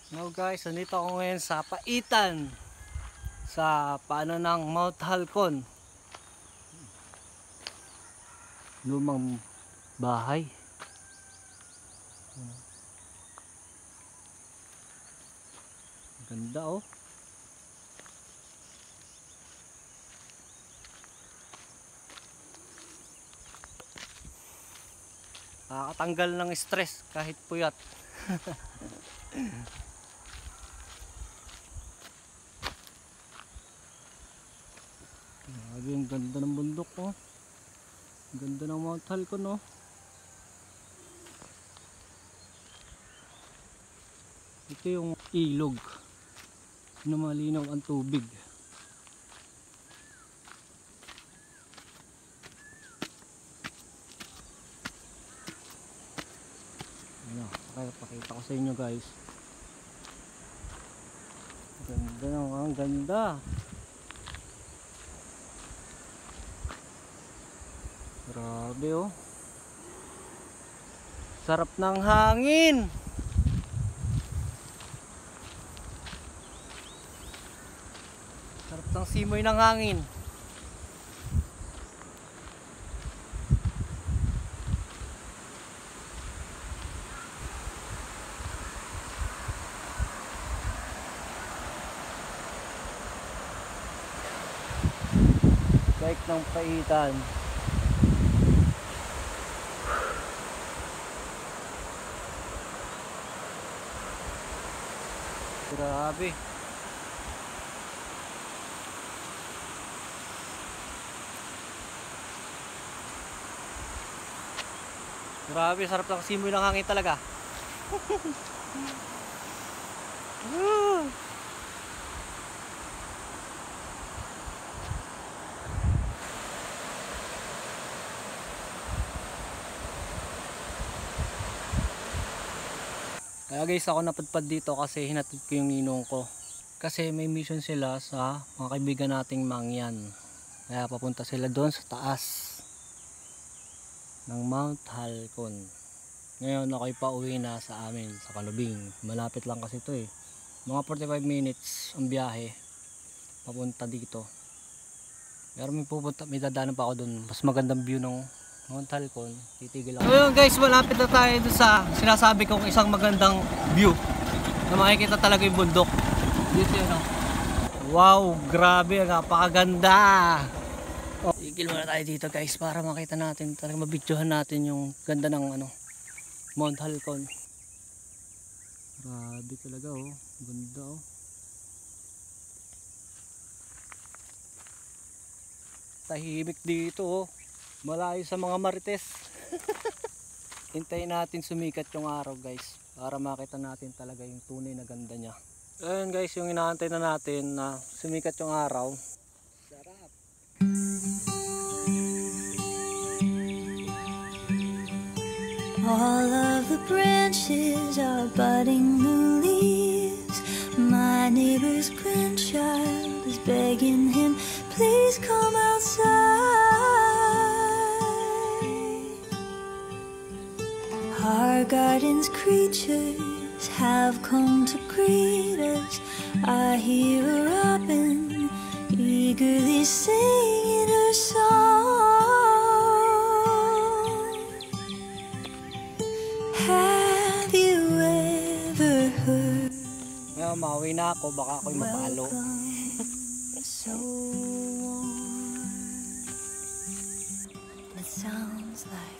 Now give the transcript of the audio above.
Now guys, nandito ako ngayon sa paitan sa paano ng Mount Halcon. Lumang bahay. Ganda oh. Nakakatanggal ng stress kahit puyat. Grabe, ang ganda ng bundok oh. Ang ganda ng Mount Halcon oh. Ito yung ilog na malinaw ang tubig. Ano, kaya pakita ko sa inyo guys. Ganda ng ang ganda. Grabe oh. Sarap ng hangin. Sarap ng simoy ng hangin. Bike ng paitan. Grabe. Grabe, sarap ng simoy ng hangin talaga. Kaya guys, ako napadpad dito kasi hinatid ko yung ninong ko. Kasi may mission sila sa mga kaibigan nating mangyan. Kaya papunta sila doon sa taas ng Mount Halcon. Ngayon ako'y pauwi na sa amin sa Kalubing. Malapit lang kasi ito eh. Mga 45 minutes ang biyahe papunta dito. Pero may dadaanan pa ako doon. Mas magandang view ng Mount Halcon. Titigil ako. Ayun guys, malapit na tayo doon sa sinasabi kong isang magandang view na makikita talaga yung bundok. Dito yun oh. Wow, grabe, napakaganda. Tigil muna tayo dito guys para makita natin, talaga mabidyohan natin yung ganda ng ano, Mount Halcon. Grabe talaga oh, ganda oh. Tahimik dito oh, malayo sa mga marites. Hintayin natin sumikat yung araw guys para makita natin talaga yung tunay na ganda niya. Ayun guys, yung inaantay na natin na sumikat yung araw. Sarap. All of the branches are budding new leaves. My neighbor's grandchild is begging him, please come outside. Our garden's creatures have come to greet us. I hear a robin eagerly singing her song. Have you ever heard? Ngayon, mauwi na ako, baka ako'y mapalo. So warm. It sounds like